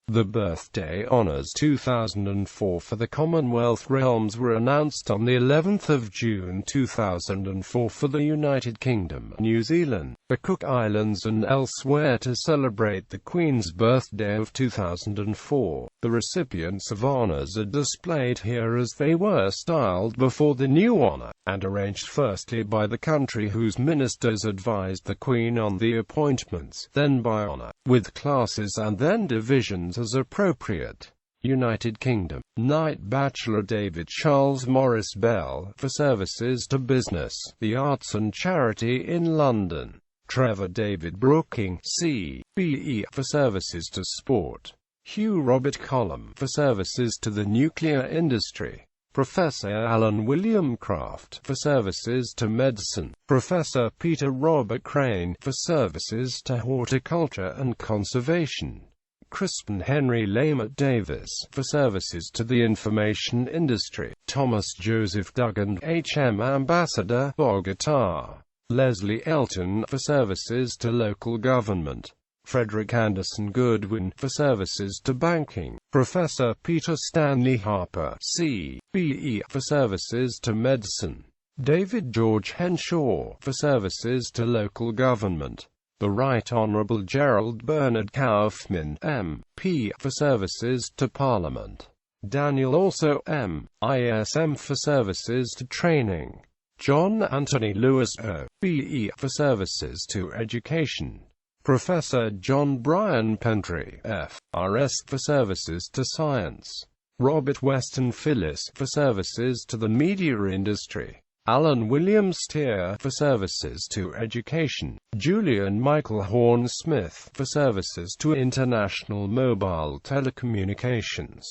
The birthday honours 2004 for the Commonwealth realms were announced on the 11th of June 2004 for the United Kingdom, New Zealand, the Cook Islands and elsewhere to celebrate the Queen's birthday of 2004. The recipients of honours are displayed here as they were styled before the new honour, and arranged firstly by the country whose ministers advised the Queen on the appointments, then by honour, with classes and then divisions as appropriate. United Kingdom. Knight Bachelor David Charles Morris Bell, for services to business, the arts and charity in London. Trevor David Brooking, C.B.E., for services to sport. Hugh Robert Collum, for services to the nuclear industry. Professor Alan William Craft, for services to medicine. Professor Peter Robert Crane, for services to horticulture and conservation. Crispin Henry Lamont Davis, for services to the information industry. Thomas Joseph Duggan, H.M. Ambassador, Bogota. Leslie Elton, for services to local government. Frederick Anderson Goodwin, for services to banking. Professor Peter Stanley Harper, C.B.E., for services to medicine. David George Henshaw, for services to local government. The Right Honourable Gerald Bernard Kaufman, M.P., for services to Parliament. Daniel also M.ISM, for services to training. John Anthony Lewis, O.B.E., for services to education. Professor John Brian Pentry, F.R.S., for services to science. Robert Weston Phillis, for services to the media industry. Alan William Steer, for services to education. Julian Michael Horn Smith, for services to international mobile telecommunications.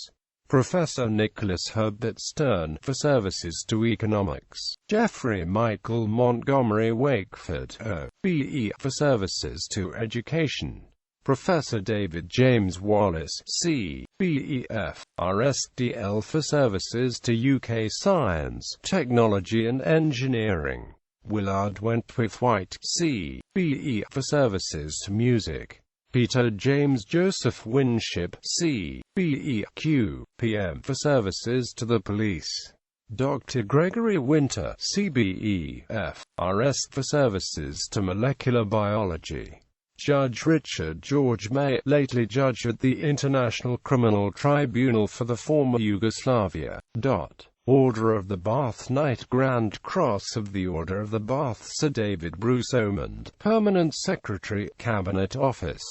Professor Nicholas Herbert Stern, for services to economics. Jeffrey Michael Montgomery Wakeford, O.B.E., for services to education. Professor David James Wallace, C.B.E.F. RSDL, for services to UK science, technology and engineering. Willard Wentworth White, C.B.E., for services to music. Peter James Joseph Winship, C.B.E.Q. PM, for services to the police. Dr. Gregory Winter, C.B.E.F. RS, for services to molecular biology. Judge Richard George May, lately judge at the International Criminal Tribunal for the former Yugoslavia. Order of the Bath Knight Grand Cross of the Order of the Bath Sir David Bruce Omond, Permanent Secretary, Cabinet Office.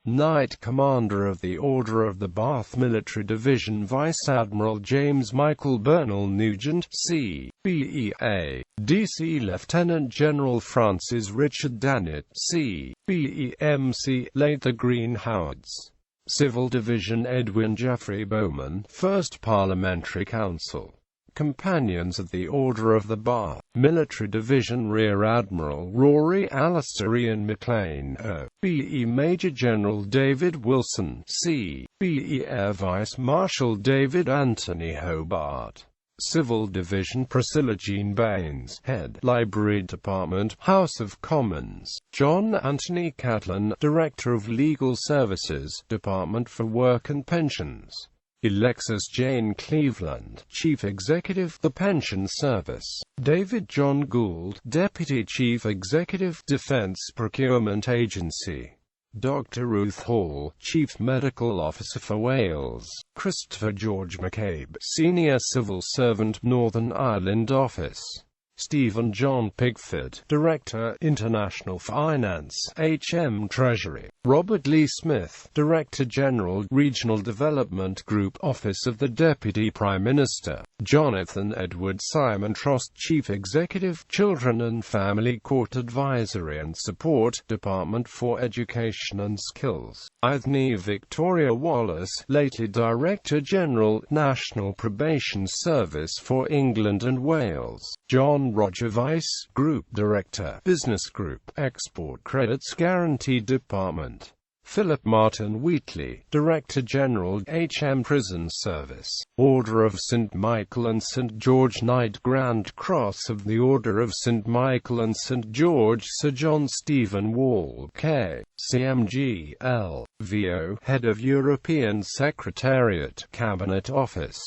Knight Commander of the Order of the Bath Military Division Vice Admiral James Michael Bernal Nugent, C.B.E.A. D.C. Lieutenant General Francis Richard Dannett, C.B.E.M.C. late the Green Howards. Civil Division Edwin Geoffrey Bowman, 1st Parliamentary Council. Companions of the Order of the Bath. Military Division Rear Admiral Rory Alistair Ian McLean, O.B.E. Major General David Wilson, C.B.E. Air Vice Marshal David Anthony Hobart. Civil Division Priscilla Jean Baines, Head, Library Department, House of Commons. John Anthony Catlin, Director of Legal Services, Department for Work and Pensions. Alexis Jane Cleveland, Chief Executive, The Pension Service. David John Gould, Deputy Chief Executive, Defence Procurement Agency. Dr. Ruth Hall, Chief Medical Officer for Wales. Christopher George McCabe, Senior Civil Servant, Northern Ireland Office. Stephen John Pigford, Director, International Finance, HM Treasury. Robert Lee Smith, Director General, Regional Development Group, Office of the Deputy Prime Minister. Jonathan Edward Simon Trost, Chief Executive, Children and Family Court Advisory and Support, Department for Education and Skills. Ithne Victoria Wallace, lately Director General, National Probation Service for England and Wales. John Roger Vice, Group Director, Business Group, Export Credits Guarantee Department. Philip Martin Wheatley, Director-General, H.M. Prison Service, Order of St. Michael and St. George Knight, Grand Cross of the Order of St. Michael and St. George, Sir John Stephen Wall, K. CMG, L.V.O., Head of European Secretariat, Cabinet Office.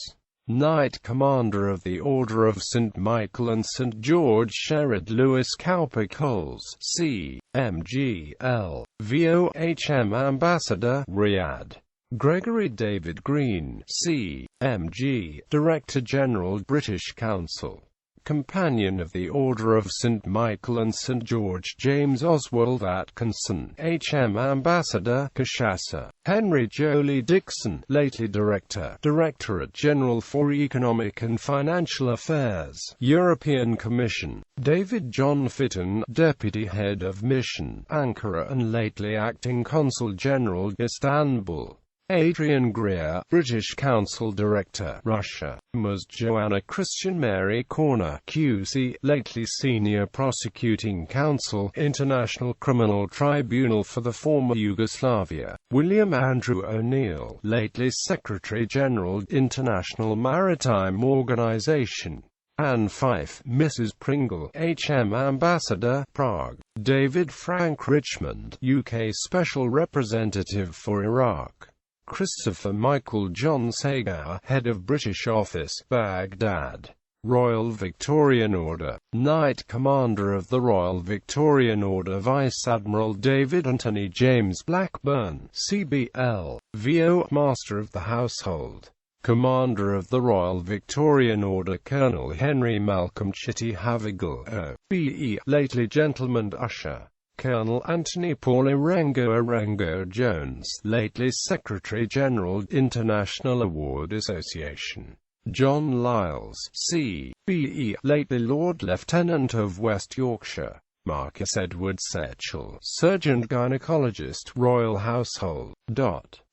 Knight Commander of the Order of St. Michael and St. George, Sherrod Lewis Cowper Coles, C.M.G. L.V.O. H.M. Ambassador, Riyadh. Gregory David Green, C.M.G. Director-General, British Council. Companion of the Order of St. Michael and St. George, James Oswald Atkinson, H.M. Ambassador, Kinshasa. Henry Jolie Dixon, lately Director, Directorate General for Economic and Financial Affairs, European Commission. David John Fitton, Deputy Head of Mission, Ankara and lately Acting Consul General, Istanbul. Adrian Greer, British Council Director, Russia. Ms. Joanna Christian Mary Corner, QC, lately Senior Prosecuting Counsel, International Criminal Tribunal for the former Yugoslavia. William Andrew O'Neill, lately Secretary-General, International Maritime Organization. Anne Fife, Mrs. Pringle, HM Ambassador, Prague. David Frank Richmond, UK Special Representative for Iraq. Christopher Michael John Sagar, Head of British Office, Baghdad. Royal Victorian Order. Knight Commander of the Royal Victorian Order, Vice Admiral David Anthony James Blackburn, CBL, VO, Master of the Household. Commander of the Royal Victorian Order, Colonel Henry Malcolm Chitty Havigal, OBE, lately Gentleman Usher. Colonel Anthony Paul Irengo Jones, lately Secretary-General, International Award Association. John Lyles, C.B.E., lately Lord Lieutenant of West Yorkshire. Marcus Edward Setchell, Surgeon Gynecologist, Royal Household.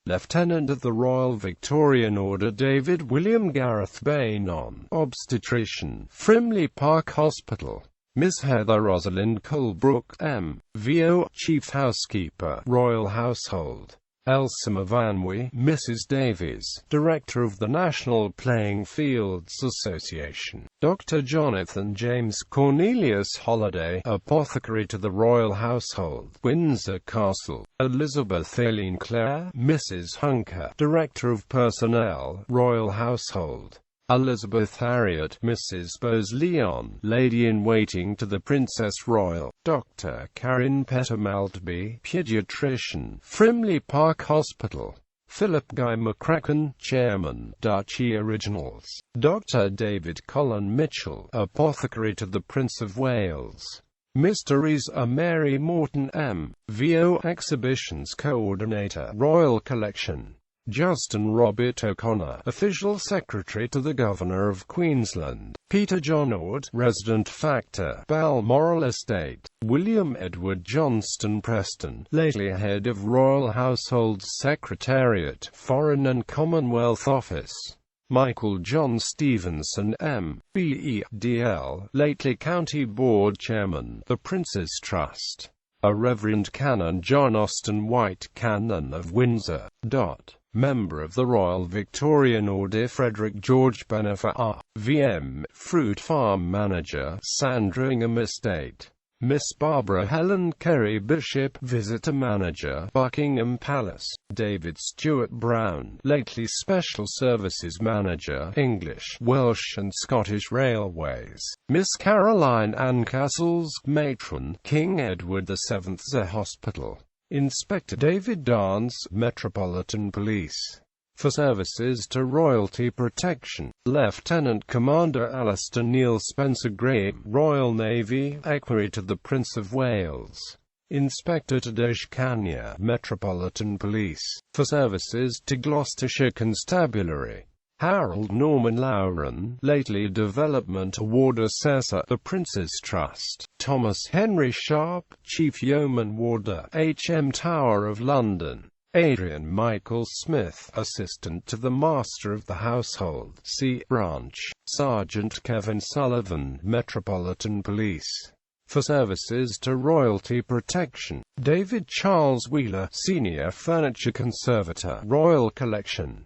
Lieutenant of the Royal Victorian Order David William Gareth Baynon, Obstetrician, Frimley Park Hospital. Miss Heather Rosalind Colebrook, M.V.O., Chief Housekeeper, Royal Household. Elsima Vanwy, Mrs. Davies, Director of the National Playing Fields Association. Dr. Jonathan James Cornelius Holliday, Apothecary to the Royal Household, Windsor Castle. Elizabeth Aileen Clare, Mrs. Hunker, Director of Personnel, Royal Household. Elizabeth Harriet, Mrs. Bowes-Leon, Lady-in-Waiting to the Princess Royal. Dr. Karen Petter Maltby, Pediatrician, Frimley Park Hospital. Philip Guy McCracken, Chairman, Duchy Originals. Dr. David Colin Mitchell, Apothecary to the Prince of Wales. Miss Teresa Mary Morton, M.V.O., Exhibitions Coordinator, Royal Collection. Justin Robert O'Connor, Official Secretary to the Governor of Queensland. Peter John Ord, Resident Factor, Balmoral Estate. William Edward Johnston Preston, lately Head of Royal Household Secretariat, Foreign and Commonwealth Office. Michael John Stevenson, M.B.E.D.L., lately County Board Chairman, The Prince's Trust. A Reverend Canon John Austin White, Canon of Windsor. Member of the Royal Victorian Order Frederick George Benefer, R.V.M., Fruit Farm Manager, Sandringham Estate. Miss Barbara Helen Kerry Bishop, Visitor Manager, Buckingham Palace. David Stewart Brown, lately Special Services Manager, English, Welsh and Scottish Railways. Miss Caroline Ann Castles, Matron, King Edward VII Hospital. Inspector David Dance, Metropolitan Police. For services to royalty protection, Lieutenant Commander Alistair Neil Spencer Graham, Royal Navy, Equerry to the Prince of Wales. Inspector Tadej Kanya, Metropolitan Police. For services to Gloucestershire Constabulary, Harold Norman Lowren, lately Development Award Assessor, The Prince's Trust. Thomas Henry Sharp, Chief Yeoman Warder, H.M. Tower of London. Adrian Michael Smith, Assistant to the Master of the Household, C. Branch. Sergeant Kevin Sullivan, Metropolitan Police. for services to royalty protection. David Charles Wheeler, Senior Furniture Conservator, Royal Collection.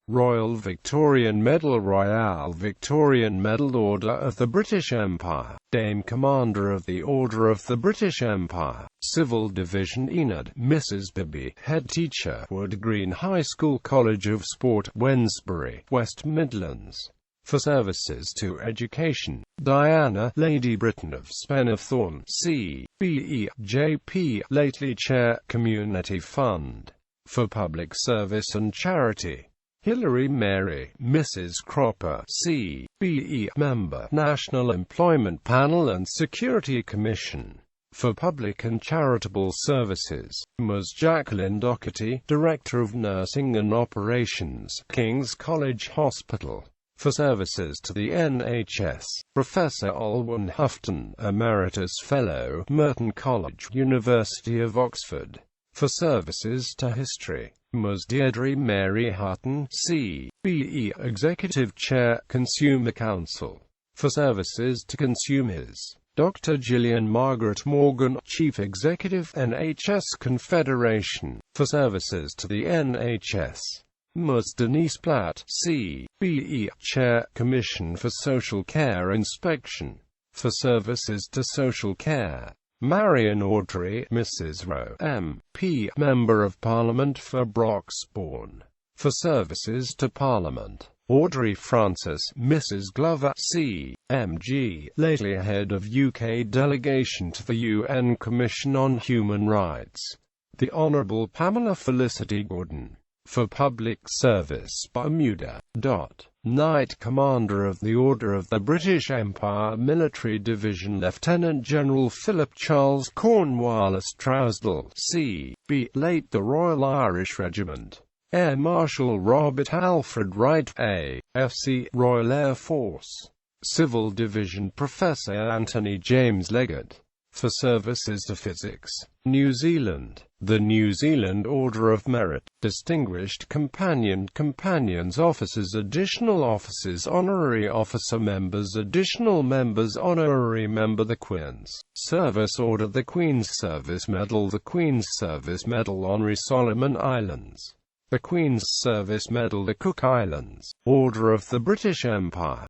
Royal Victorian Medal, Royal Victorian Medal, Order of the British Empire. Dame Commander of the Order of the British Empire. Civil Division Enid, Mrs. Bibby, Head Teacher, Wood Green High School, College of Sport, Wednesbury, West Midlands. For services to education. Diana, Lady Britain of Spennythorn, C.B.E. J.P., lately Chair, Community Fund. For public service and charity. Hilary Mary, Mrs. Cropper, C.B.E. Member, National Employment Panel and Security Commission. For public and charitable services. Ms. Jacqueline Doherty, Director of Nursing and Operations, King's College Hospital. For services to the NHS. Professor Olwen Houghton, Emeritus Fellow, Merton College, University of Oxford. For services to history. Ms. Deirdre Mary Hutton, C.B.E. Executive Chair, Consumer Council. For services to consumers. Dr. Gillian Margaret Morgan, Chief Executive, NHS Confederation. For services to the NHS. Ms. Denise Platt, C.B.E. Chair, Commission for Social Care Inspection. For services to social care. Marion Audrey, Mrs. Rowe, M.P. Member of Parliament for Broxbourne. For services to Parliament. Audrey Francis, Mrs. Glover, C.M.G., lately Head of UK Delegation to the UN Commission on Human Rights. The Honourable Pamela Felicity Gordon. For public service, Bermuda. Knight Commander of the Order of the British Empire Military Division, Lieutenant General Philip Charles Cornwallis Trousdale, C.B., late the Royal Irish Regiment. Air Marshal Robert Alfred Wright, A.F.C., Royal Air Force. Civil Division Professor Anthony James Leggett. For services to physics. New Zealand. The New Zealand Order of Merit. Distinguished Companion, Companions, Officers, Additional Officers, Honorary Officer, Members, Additional Members, Honorary Member. The Queen's Service Order, the Queen's Service Medal, the Queen's Service Medal, Honorary Solomon Islands. The Queen's Service Medal, the Cook Islands. Order of the British Empire.